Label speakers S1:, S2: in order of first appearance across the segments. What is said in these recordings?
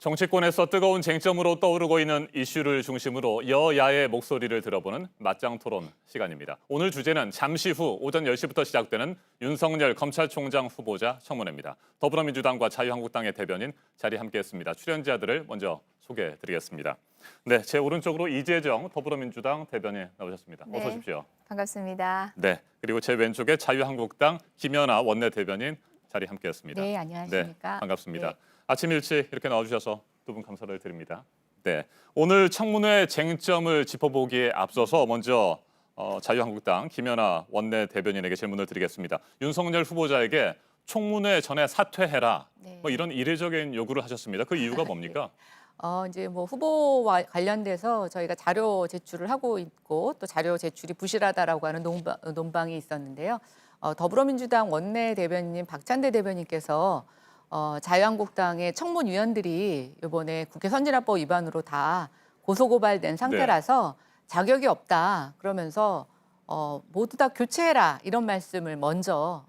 S1: 정치권에서 뜨거운 쟁점으로 떠오르고 있는 이슈를 중심으로 여야의 목소리를 들어보는 맞짱 토론 시간입니다. 오늘 주제는 잠시 후 오전 10시부터 시작되는 윤석열 검찰총장 후보자 청문회입니다. 더불어민주당과 자유한국당의 대변인 자리 함께했습니다. 출연자들을 먼저 소개해드리겠습니다. 네, 제 오른쪽으로 이재정 더불어민주당 대변인 나오셨습니다. 어서 오십시오.
S2: 반갑습니다.
S1: 네, 그리고 제 왼쪽에 자유한국당 김연아 원내대변인 자리 함께했습니다.
S2: 네, 안녕하십니까.
S1: 네, 반갑습니다.
S2: 네.
S1: 아침 일찍 이렇게 나와주셔서 두 분 감사를 드립니다. 네, 오늘 청문회 쟁점을 짚어보기에 앞서서 먼저 자유한국당 김연아 원내대변인에게 질문을 드리겠습니다. 윤석열 후보자에게 청문회 전에 사퇴해라.
S2: 네.
S1: 뭐 이런 이례적인 요구를 하셨습니다. 그 이유가 뭡니까?
S2: 이제 뭐 후보와 관련돼서 저희가 자료 제출을 하고 있고 또 자료 제출이 부실하다라고 하는 논방이 있었는데요. 더불어민주당 원내대변인 박찬대 대변인께서 자유한국당의 청문위원들이 이번에 국회 선진화법 위반으로 다 고소고발된 상태라서 자격이 없다. 그러면서 모두 다 교체해라 이런 말씀을 먼저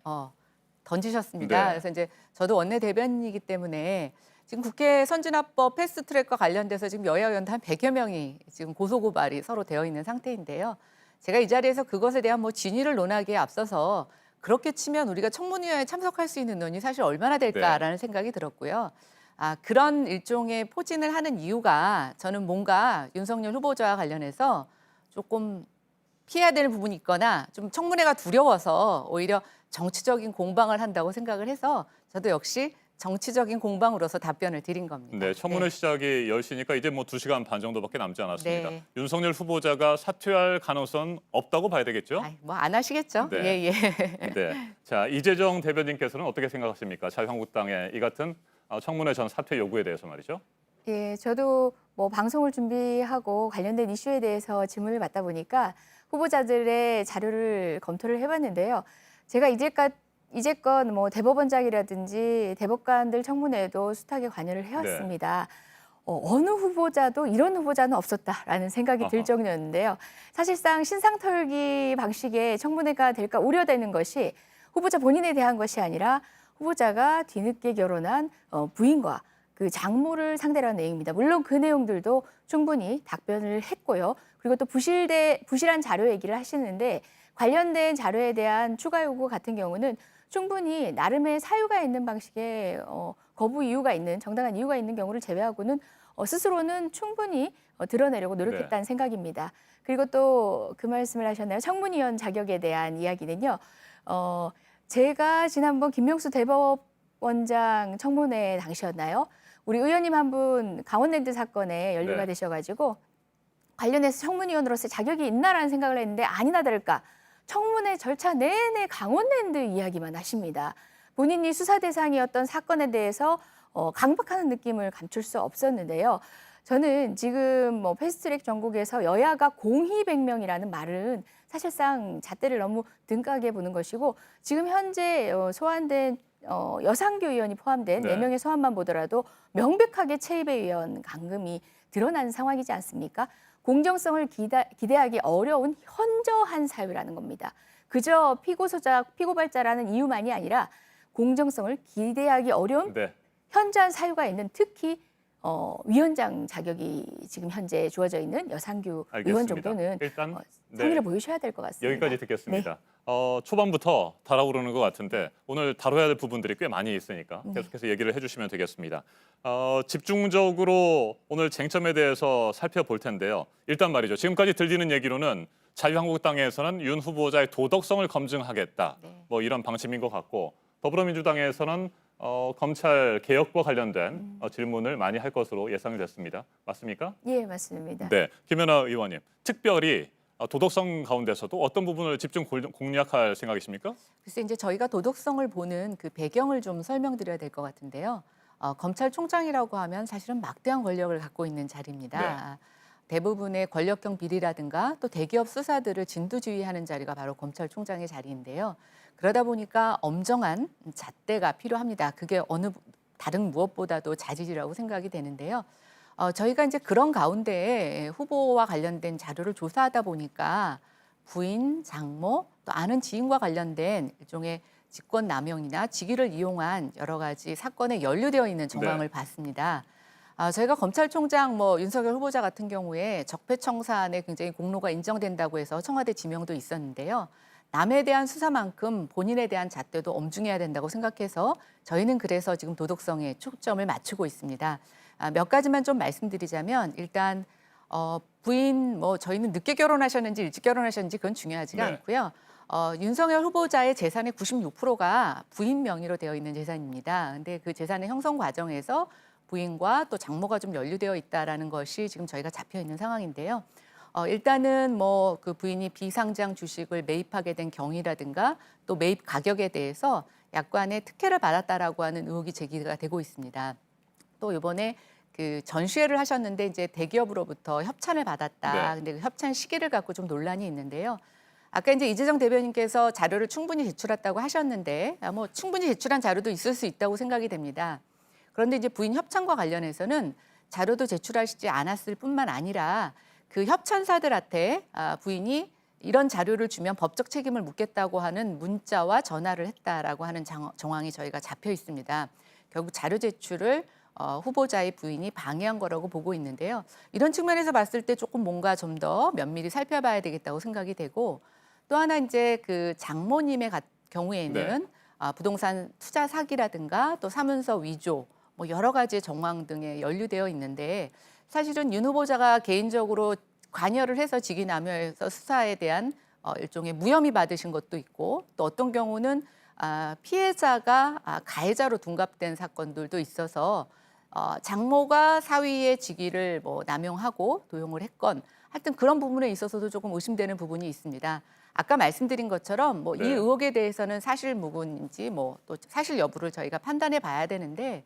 S2: 던지셨습니다.
S1: 네.
S2: 그래서 이제 저도 원내대변인이기 때문에 지금 국회 선진화법 패스트트랙과 관련돼서 지금 여야 의원 한 100여 명이 지금 고소고발이 서로 되어 있는 상태인데요. 제가 이 자리에서 그것에 대한 뭐 진위를 논하기에 앞서서 그렇게 치면 우리가 청문회에 참석할 수 있는 논이 사실 얼마나 될까라는 생각이 들었고요. 그런 일종의 포진을 하는 이유가 저는 뭔가 윤석열 후보자와 관련해서 조금 피해야 되는 부분이 있거나 좀 청문회가 두려워서 오히려 정치적인 공방을 한다고 생각을 해서 저도 역시 정치적인 공방으로서 답변을 드린 겁니다.
S1: 네, 청문회
S2: 네.
S1: 시작이 10시니까 이제 뭐 2시간 반 정도밖에 남지 않았습니다.
S2: 네.
S1: 윤석열 후보자가 사퇴할 가능성은 없다고 봐야 되겠죠?
S2: 뭐 안 하시겠죠?
S1: 네.
S2: 예.
S1: 네. 자, 이재정 대변인께서는 어떻게 생각하십니까? 자유한국당의 이 같은 청문회 전 사퇴 요구에 대해서 말이죠.
S3: 예, 저도 뭐 방송을 준비하고 관련된 이슈에 대해서 질문을 받다 보니까 후보자들의 자료를 검토를 해봤는데요. 제가 이제껏 뭐 대법원장이라든지 대법관들 청문회에도 숱하게 관여를 해왔습니다. 어느 후보자도 이런 후보자는 없었다라는 생각이 들
S1: 아하.
S3: 정도였는데요. 사실상 신상털기 방식의 청문회가 될까 우려되는 것이 후보자 본인에 대한 것이 아니라 후보자가 뒤늦게 결혼한 부인과 그 장모를 상대로 한 내용입니다. 물론 그 내용들도 충분히 답변을 했고요. 그리고 또 부실한 자료 얘기를 하시는데 관련된 자료에 대한 추가 요구 같은 경우는 충분히 나름의 사유가 있는 방식의 거부 이유가 있는 정당한 이유가 있는 경우를 제외하고는 스스로는 충분히 드러내려고 노력했다는 생각입니다. 그리고 또 그 말씀을 하셨나요? 청문위원 자격에 대한 이야기는요. 제가 지난번 김명수 대법원장 청문회 당시였나요? 우리 의원님 한 분 강원랜드 사건에 연루가
S1: 네.
S3: 되셔가지고 관련해서 청문위원으로서 자격이 있나라는 생각을 했는데 아니나 다를까 청문회 절차 내내 강원랜드 이야기만 하십니다. 본인이 수사 대상이었던 사건에 대해서 강박하는 느낌을 감출 수 없었는데요. 저는 지금 뭐 패스트트랙 전국에서 여야가 공희백명이라는 말은 사실상 잣대를 너무 등가게 보는 것이고 지금 현재 소환된 여상규 의원이 포함된
S1: 네.
S3: 4명의 소환만 보더라도 명백하게 최입의 의원 감금이 드러난 상황이지 않습니까? 공정성을 기대하기 어려운 현저한 사유라는 겁니다. 그저 피고발자라는 이유만이 아니라 공정성을 기대하기 어려운
S1: 네.
S3: 현저한 사유가 있는 특히 위원장 자격이 지금 현재 주어져 있는 여상규 의원
S1: 알겠습니다.
S3: 정도는
S1: 일단
S3: 성의를 보이셔야 될 것 같습니다.
S1: 여기까지 듣겠습니다. 초반부터 달아오르는 것 같은데 오늘 다뤄야 될 부분들이 꽤 많이 있으니까 계속해서 얘기를 해주시면 되겠습니다. 집중적으로 오늘 쟁점에 대해서 살펴볼 텐데요. 일단 말이죠. 지금까지 들리는 얘기로는 자유한국당에서는 윤 후보자의 도덕성을 검증하겠다. 뭐 이런 방침인 것 같고 더불어민주당에서는 검찰 개혁과 관련된 질문을 많이 할 것으로 예상이 됐습니다. 맞습니까?
S3: 예, 맞습니다.
S1: 네, 김연아 의원님. 특별히 도덕성 가운데서도 어떤 부분을 집중 공략할 생각이십니까?
S2: 글쎄 이제 저희가 도덕성을 보는 그 배경을 좀 설명드려야 될 것 같은데요. 검찰총장이라고 하면 사실은 막대한 권력을 갖고 있는 자리입니다. 대부분의 권력형 비리라든가 또 대기업 수사들을 진두지휘하는 자리가 바로 검찰총장의 자리인데요. 그러다 보니까 엄정한 잣대가 필요합니다. 그게 어느 다른 무엇보다도 자질이라고 생각이 되는데요. 저희가 이제 그런 가운데 후보와 관련된 자료를 조사하다 보니까 부인, 장모, 또 아는 지인과 관련된 일종의 직권남용이나 직위를 이용한 여러 가지 사건에 연루되어 있는 정황을 봤습니다. 저희가 검찰총장 윤석열 후보자 같은 경우에 적폐청산에 굉장히 공로가 인정된다고 해서 청와대 지명도 있었는데요. 남에 대한 수사만큼 본인에 대한 잣대도 엄중해야 된다고 생각해서 저희는 그래서 지금 도덕성에 초점을 맞추고 있습니다. 몇 가지만 좀 말씀드리자면 일단 부인 저희는 늦게 결혼하셨는지 일찍 결혼하셨는지 그건 중요하지가
S1: 네.
S2: 않고요. 윤석열 후보자의 재산의 96%가 부인 명의로 되어 있는 재산입니다. 근데 그 재산의 형성 과정에서 부인과 또 장모가 좀 연루되어 있다라는 것이 지금 저희가 잡혀 있는 상황인데요. 일단은 그 부인이 비상장 주식을 매입하게 된 경위라든가 또 매입 가격에 대해서 약관의 특혜를 받았다라고 하는 의혹이 제기가 되고 있습니다. 또 이번에 그 전시회를 하셨는데 이제 대기업으로부터 협찬을 받았다.
S1: 네.
S2: 근데 그 협찬 시기를 갖고 좀 논란이 있는데요. 아까 이제 이재정 대변인께서 자료를 충분히 제출했다고 하셨는데 충분히 제출한 자료도 있을 수 있다고 생각이 됩니다. 그런데 이제 부인 협찬과 관련해서는 자료도 제출하시지 않았을 뿐만 아니라 그 협찬사들한테 부인이 이런 자료를 주면 법적 책임을 묻겠다고 하는 문자와 전화를 했다라고 하는 정황이 저희가 잡혀 있습니다. 결국 자료 제출을 후보자의 부인이 방해한 거라고 보고 있는데요. 이런 측면에서 봤을 때 조금 뭔가 좀 더 면밀히 살펴봐야 되겠다고 생각이 되고 또 하나 이제 그 장모님의 경우에는
S1: 네.
S2: 부동산 투자 사기라든가 또 사문서 위조 여러 가지의 정황 등에 연루되어 있는데 사실은 윤 후보자가 개인적으로 관여를 해서 직위남용해서 수사에 대한 일종의 무혐의 받으신 것도 있고 또 어떤 경우는 피해자가 가해자로 둔갑된 사건들도 있어서 장모가 사위의 직위를 남용하고 도용을 했건 하여튼 그런 부분에 있어서도 조금 의심되는 부분이 있습니다. 아까 말씀드린 것처럼 이
S1: 네.
S2: 의혹에 대해서는 사실 무근인지 또 사실 여부를 저희가 판단해 봐야 되는데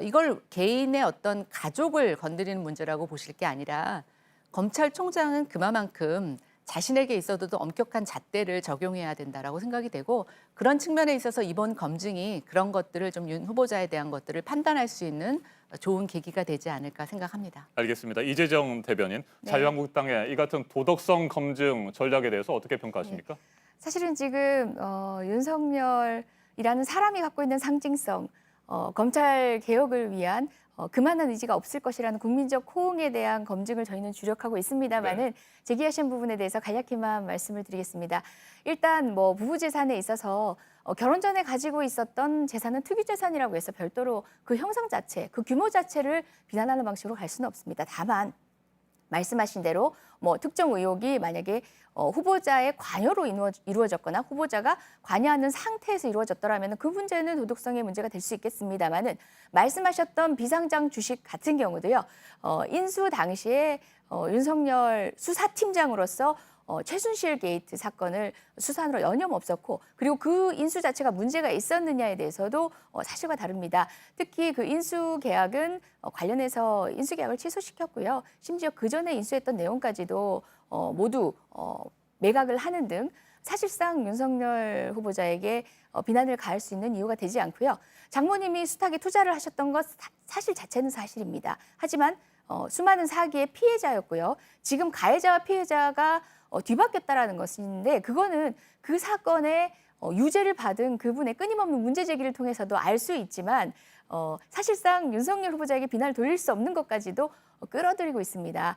S2: 이걸 개인의 어떤 가족을 건드리는 문제라고 보실 게 아니라 검찰총장은 그만큼 자신에게 있어도 엄격한 잣대를 적용해야 된다라고 생각이 되고 그런 측면에 있어서 이번 검증이 그런 것들을 좀 윤 후보자에 대한 것들을 판단할 수 있는 좋은 계기가 되지 않을까 생각합니다.
S1: 알겠습니다. 이재정 대변인,
S3: 네.
S1: 자유한국당의 이 같은 도덕성 검증 전략에 대해서 어떻게 평가하십니까?
S3: 사실은 지금 윤석열이라는 사람이 갖고 있는 상징성, 검찰 개혁을 위한 그만한 의지가 없을 것이라는 국민적 호응에 대한 검증을 저희는 주력하고 있습니다만은 제기하신 부분에 대해서 간략히만 말씀을 드리겠습니다. 일단 부부 재산에 있어서 결혼 전에 가지고 있었던 재산은 특유 재산이라고 해서 별도로 그 형성 자체, 그 규모 자체를 비난하는 방식으로 갈 수는 없습니다. 다만 말씀하신 대로 특정 의혹이 만약에 후보자의 관여로 이루어졌거나 후보자가 관여하는 상태에서 이루어졌더라면 그 문제는 도덕성의 문제가 될 수 있겠습니다만은 말씀하셨던 비상장 주식 같은 경우도요. 인수 당시에 윤석열 수사팀장으로서 최순실 게이트 사건을 수사하느라 여념없었고 그리고 그 인수 자체가 문제가 있었느냐에 대해서도 사실과 다릅니다. 특히 그 인수 계약은 관련해서 인수 계약을 취소시켰고요. 심지어 그 전에 인수했던 내용까지도 모두 매각을 하는 등 사실상 윤석열 후보자에게 비난을 가할 수 있는 이유가 되지 않고요. 장모님이 숱하게 투자를 하셨던 것 사실 자체는 사실입니다. 하지만 수많은 사기의 피해자였고요. 지금 가해자와 피해자가 뒤바뀌었다라는 것인데 그거는 그 사건의 유죄를 받은 그분의 끊임없는 문제 제기를 통해서도 알 수 있지만 사실상 윤석열 후보자에게 비난을 돌릴 수 없는 것까지도 끌어들이고 있습니다.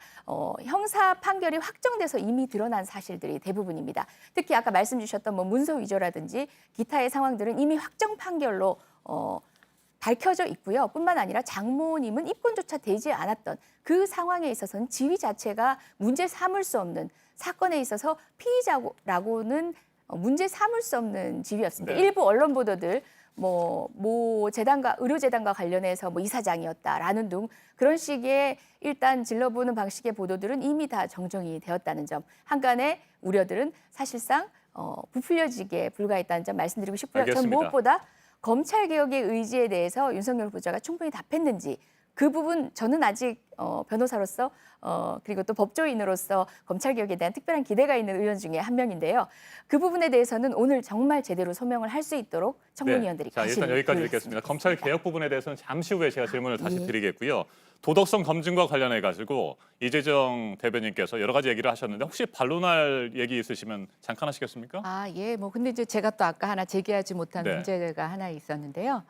S3: 형사 판결이 확정돼서 이미 드러난 사실들이 대부분입니다. 특히 아까 말씀 주셨던 문서 위조라든지 기타의 상황들은 이미 확정 판결로 밝혀져 있고요. 뿐만 아니라 장모님은 입건조차 되지 않았던 그 상황에 있어서는 지위 자체가 문제 삼을 수 없는 사건에 있어서 피의자라고는 문제 삼을 수 없는 지위였습니다.
S1: 네.
S3: 일부 언론 보도들 재단과 의료재단과 관련해서 이사장이었다라는 등 그런 식의 일단 질러보는 방식의 보도들은 이미 다 정정이 되었다는 점. 한간의 우려들은 사실상 부풀려지게 불과했다는 점 말씀드리고 싶고요. 전
S1: 알겠습니다.
S3: 무엇보다 검찰 개혁의 의지에 대해서 윤석열 후보자가 충분히 답했는지 그 부분 저는 아직 변호사로서 그리고 또 법조인으로서 검찰 개혁에 대한 특별한 기대가 있는 의원 중에 한 명인데요. 그 부분에 대해서는 오늘 정말 제대로 소명을 할 수 있도록 청문위원들이
S1: 자, 일단 여기까지 듣겠습니다. 검찰 개혁 부분에 대해서는 잠시 후에 제가 질문을 다시 드리겠고요. 도덕성 검증과 관련해 가지고 이재정 대변인께서 여러 가지 얘기를 하셨는데 혹시 반론할 얘기 있으시면 잠깐 하시겠습니까?
S2: 근데 이제 제가 또 아까 하나 제기하지 못한
S1: 네.
S2: 문제가 하나 있었는데요.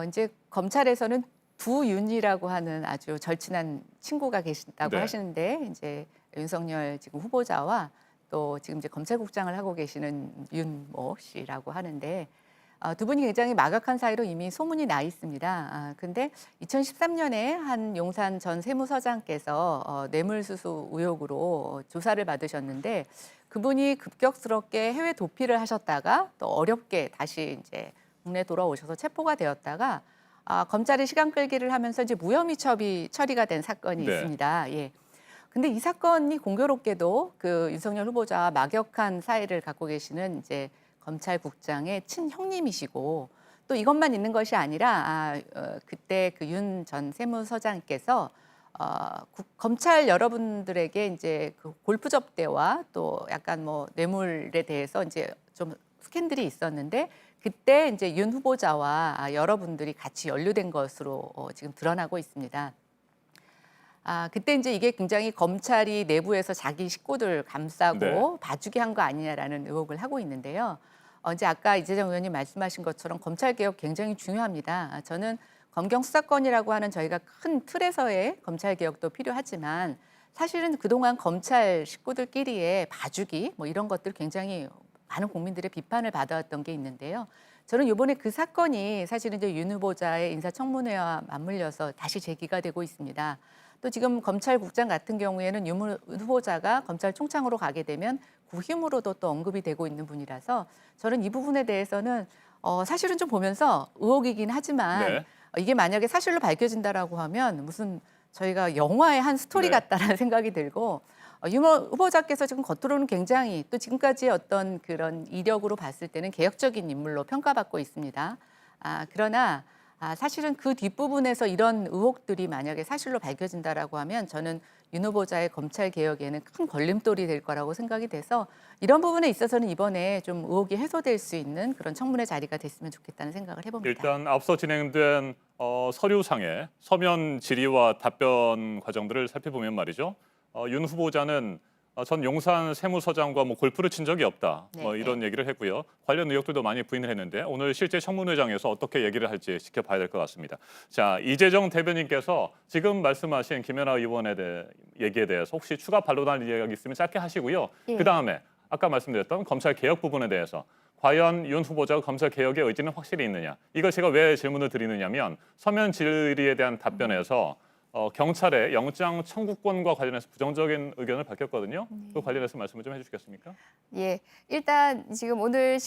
S2: 이제 검찰에서는 부윤이라고 하는 아주 절친한 친구가 계신다고
S1: 네.
S2: 하시는데 이제 윤석열 지금 후보자와 또 지금 이제 검찰국장을 하고 계시는 윤모 씨라고 하는데 두 분이 굉장히 막역한 사이로 이미 소문이 나 있습니다. 근데 2013년에 한 용산 전 세무서장께서 뇌물수수 의혹으로 조사를 받으셨는데 그분이 급격스럽게 해외 도피를 하셨다가 또 어렵게 다시 이제 국내 돌아오셔서 체포가 되었다가 검찰이 시간 끌기를 하면서 이제 무혐의 처리가 된 사건이
S1: 네.
S2: 있습니다. 예. 근데 이 사건이 공교롭게도 그 윤석열 후보자와 막역한 사이를 갖고 계시는 이제 검찰국장의 친형님이시고 또 이것만 있는 것이 아니라 그때 그 윤 전 세무서장께서 검찰 여러분들에게 이제 그 골프 접대와 또 약간 뭐 뇌물에 대해서 이제 좀 스캔들이 있었는데 그때 이제 윤 후보자와 여러분들이 같이 연루된 것으로 지금 드러나고 있습니다. 그때 이제 이게 굉장히 검찰이 내부에서 자기 식구들 감싸고
S1: 네.
S2: 봐주게 한 거 아니냐라는 의혹을 하고 있는데요. 이제 아까 이재정 의원님 말씀하신 것처럼 검찰 개혁 굉장히 중요합니다. 저는 검경 수사권이라고 하는 저희가 큰 틀에서의 검찰 개혁도 필요하지만 사실은 그동안 검찰 식구들끼리의 봐주기 뭐 이런 것들 굉장히 많은 국민들의 비판을 받아왔던 게 있는데요. 저는 이번에 그 사건이 사실은 이제 윤 후보자의 인사청문회와 맞물려서 다시 제기가 되고 있습니다. 또 지금 검찰국장 같은 경우에는 윤 후보자가 검찰총장으로 가게 되면 구힘으로도 또 언급이 되고 있는 분이라서 저는 이 부분에 대해서는 사실은 좀 보면서 의혹이긴 하지만
S1: 네.
S2: 이게 만약에 사실로 밝혀진다라고 하면 무슨 저희가 영화의 한 스토리
S1: 네.
S2: 같다라는 생각이 들고 윤 후보자께서 지금 겉으로는 굉장히 또 지금까지의 어떤 그런 이력으로 봤을 때는 개혁적인 인물로 평가받고 있습니다. 그러나 사실은 그 뒷부분에서 이런 의혹들이 만약에 사실로 밝혀진다라고 하면 저는 윤 후보자의 검찰 개혁에는 큰 걸림돌이 될 거라고 생각이 돼서 이런 부분에 있어서는 이번에 좀 의혹이 해소될 수 있는 그런 청문회 자리가 됐으면 좋겠다는 생각을 해봅니다.
S1: 일단 앞서 진행된 서류상의 서면 질의와 답변 과정들을 살펴보면 말이죠. 윤 후보자는 전 용산 세무서장과 뭐 골프를 친 적이 없다. 뭐
S2: 네,
S1: 이런 얘기를 했고요. 관련 의혹들도 많이 부인을 했는데 오늘 실제 청문회장에서 어떻게 얘기를 할지 지켜봐야 될 것 같습니다. 자, 이재정 대변인께서 지금 말씀하신 김연아 의원에 대해 얘기에 대해서 혹시 추가 반론할 이야기 있으면 짧게 하시고요.
S3: 예.
S1: 그다음에 아까 말씀드렸던 검찰 개혁 부분에 대해서 과연 윤 후보자가 검찰 개혁의 의지는 확실히 있느냐. 이걸 제가 왜 질문을 드리느냐면 서면 질의에 대한 답변에서 경찰의 영장 청구권과 관련해서 부정적인 의견을 밝혔거든요. 그 관련해서 말씀을 좀 해주시겠습니까?
S3: 예, 일단 지금 오늘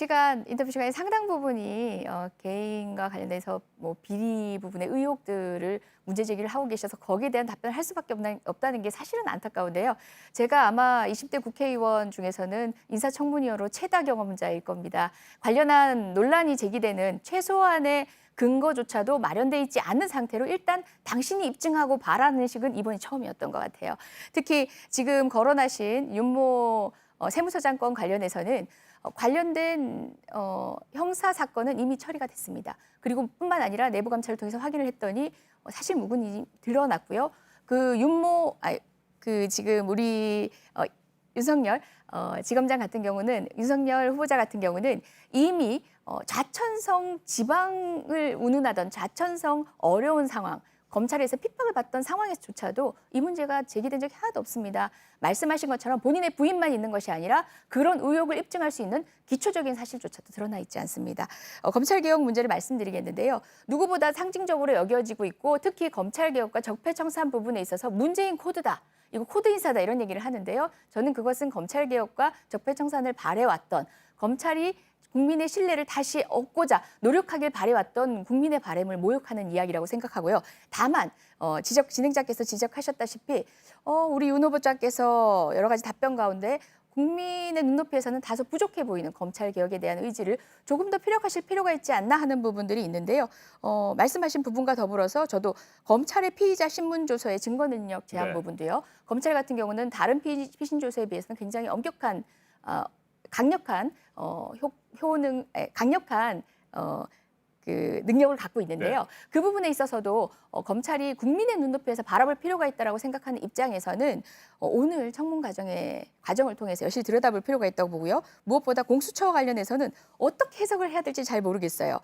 S3: 인터뷰 시간의 상당 부분이 개인과 관련돼서 뭐 비리 부분의 의혹들을 문제 제기를 하고 계셔서 거기에 대한 답변을 할 수밖에 없다는 게 사실은 안타까운데요. 제가 아마 20대 국회의원 중에서는 인사청문위원으로 최다 경험자일 겁니다. 관련한 논란이 제기되는 최소한의 근거조차도 마련돼 있지 않은 상태로 일단 당신이 입증하고 바라는 식은 이번이 처음이었던 것 같아요. 특히 지금 거론하신 윤모 세무서장 건 관련해서는 관련된 형사 사건은 이미 처리가 됐습니다. 그리고 뿐만 아니라 내부 감찰을 통해서 확인을 했더니 사실 무근이 드러났고요. 지금 우리 윤석열 지검장 같은 경우는 윤석열 후보자 같은 경우는 이미 좌천성 지방을 운운하던 좌천성 어려운 상황, 검찰에서 핍박을 받던 상황에서조차도 이 문제가 제기된 적이 하나도 없습니다. 말씀하신 것처럼 본인의 부인만 있는 것이 아니라 그런 의혹을 입증할 수 있는 기초적인 사실조차도 드러나 있지 않습니다. 검찰개혁 문제를 말씀드리겠는데요. 누구보다 상징적으로 여겨지고 있고 특히 검찰개혁과 적폐청산 부분에 있어서 문재인 코드다. 이거 코드 인사다 이런 얘기를 하는데요. 저는 그것은 검찰개혁과 적폐청산을 바래왔던 검찰이 국민의 신뢰를 다시 얻고자 노력하길 바래왔던 국민의 바람을 모욕하는 이야기라고 생각하고요. 다만 진행자께서 지적하셨다시피 우리 윤 후보자께서 여러 가지 답변 가운데 국민의 눈높이에서는 다소 부족해 보이는 검찰개혁에 대한 의지를 조금 더 피력하실 필요가 있지 않나 하는 부분들이 있는데요. 말씀하신 부분과 더불어서 저도 검찰의 피의자 신문조서의 증거능력 제한
S1: 네.
S3: 부분도요. 검찰 같은 경우는 다른 피신조서에 비해서는 굉장히 엄격한 강력한 그 능력을 갖고 있는데요.
S1: 네.
S3: 그 부분에 있어서도 검찰이 국민의 눈높이에서 바라볼 필요가 있다고 생각하는 입장에서는 오늘 청문 과정을 통해서 열심히 들여다볼 필요가 있다고 보고요. 무엇보다 공수처와 관련해서는 어떻게 해석을 해야 될지 잘 모르겠어요.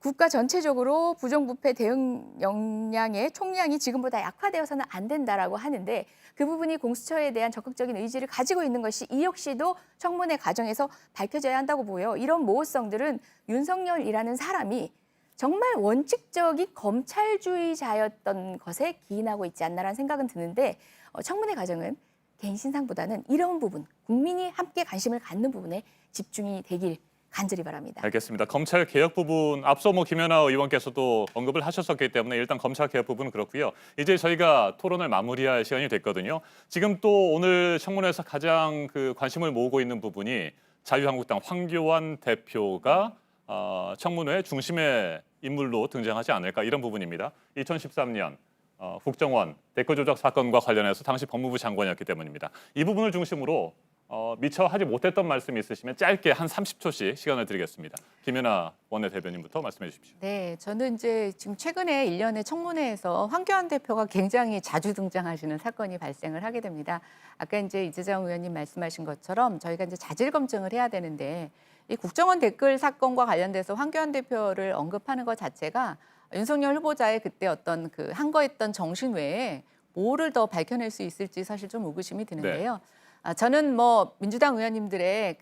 S3: 국가 전체적으로 부정부패 대응 역량의 총량이 지금보다 약화되어서는 안 된다라고 하는데 그 부분이 공수처에 대한 적극적인 의지를 가지고 있는 것이 이 역시도 청문회 과정에서 밝혀져야 한다고 보여. 이런 모호성들은 윤석열이라는 사람이 정말 원칙적인 검찰주의자였던 것에 기인하고 있지 않나라는 생각은 드는데 청문회 과정은 개인 신상보다는 이런 부분, 국민이 함께 관심을 갖는 부분에 집중이 되길 간절히 바랍니다.
S1: 알겠습니다. 검찰 개혁 부분 앞서 김연아 의원께서도 언급을 하셨었기 때문에 일단 검찰 개혁 부분은 그렇고요. 이제 저희가 토론을 마무리할 시간이 됐거든요. 지금 또 오늘 청문회에서 가장 관심을 모으고 있는 부분이 자유한국당 황교안 대표가 청문회 중심의 인물로 등장하지 않을까 이런 부분입니다. 2013년 국정원 댓글 조작 사건과 관련해서 당시 법무부 장관이었기 때문입니다. 이 부분을 중심으로 미처 하지 못했던 말씀이 있으시면 짧게 한 30초씩 시간을 드리겠습니다. 김연아 원내대변인부터 말씀해 주십시오.
S2: 네, 저는 이제 지금 최근에 일련의 청문회에서 황교안 대표가 굉장히 자주 등장하시는 사건이 발생을 하게 됩니다. 아까 이제 이재정 의원님 말씀하신 것처럼 저희가 이제 자질 검증을 해야 되는데 이 국정원 댓글 사건과 관련돼서 황교안 대표를 언급하는 것 자체가 윤석열 후보자의 그때 어떤 항거했던 정신 외에 뭐를 더 밝혀낼 수 있을지 사실 좀 의구심이 드는데요. 저는 민주당 의원님들의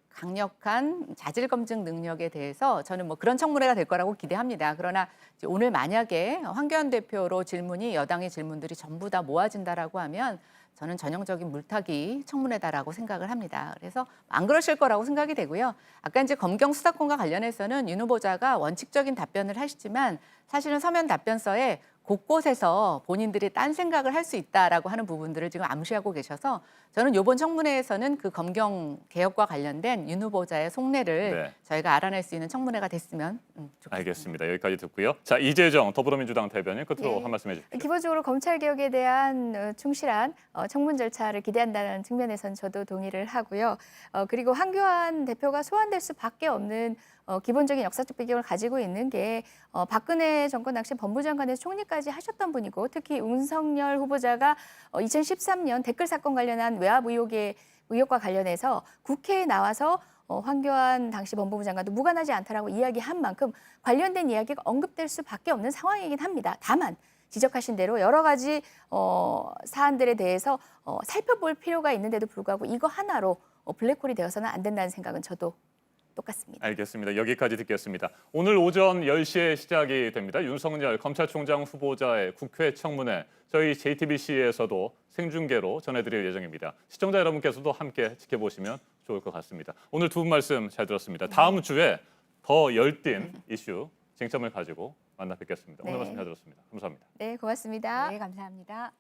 S2: 강력한 자질 검증 능력에 대해서 저는 그런 청문회가 될 거라고 기대합니다. 그러나 이제 오늘 만약에 황교안 대표로 질문이 여당의 질문들이 전부 다 모아진다라고 하면 저는 전형적인 물타기 청문회다라고 생각을 합니다. 그래서 안 그러실 거라고 생각이 되고요. 아까 이제 검경 수사권과 관련해서는 윤 후보자가 원칙적인 답변을 하시지만 사실은 서면 답변서에 곳곳에서 본인들이 딴 생각을 할 수 있다라고 하는 부분들을 지금 암시하고 계셔서 저는 이번 청문회에서는 검경 개혁과 관련된 윤 후보자의 속내를 저희가 알아낼 수 있는 청문회가 됐으면 좋겠습니다.
S1: 알겠습니다. 여기까지 듣고요. 자, 이재정 더불어민주당 대변인 끝으로
S3: 네.
S1: 한 말씀 해주십시오.
S3: 기본적으로 검찰 개혁에 대한 충실한 청문 절차를 기대한다는 측면에선 저도 동의를 하고요. 그리고 황교안 대표가 소환될 수밖에 없는 기본적인 역사적 배경을 가지고 있는 게 박근혜 정권 당시 법무장관에서 총리까지 하셨던 분이고 특히 윤석열 후보자가 2013년 댓글 사건 관련한 외압 의혹과 관련해서 국회에 나와서 황교안 당시 법무부 장관도 무관하지 않다라고 이야기한 만큼 관련된 이야기가 언급될 수밖에 없는 상황이긴 합니다. 다만 지적하신 대로 여러 가지 사안들에 대해서 살펴볼 필요가 있는데도 불구하고 이거 하나로 블랙홀이 되어서는 안 된다는 생각은 저도 똑같습니다.
S1: 알겠습니다. 여기까지 듣겠습니다. 오늘 오전 10시에 시작이 됩니다. 윤석열 검찰총장 후보자의 국회 청문회 저희 JTBC에서도 생중계로 전해드릴 예정입니다. 시청자 여러분께서도 함께 지켜보시면 좋을 것 같습니다. 오늘 두 분 말씀 잘 들었습니다. 다음 주에 더 열띤 이슈 쟁점을 가지고 만나 뵙겠습니다. 오늘 말씀 잘 들었습니다. 감사합니다.
S3: 네, 고맙습니다.
S2: 네, 감사합니다.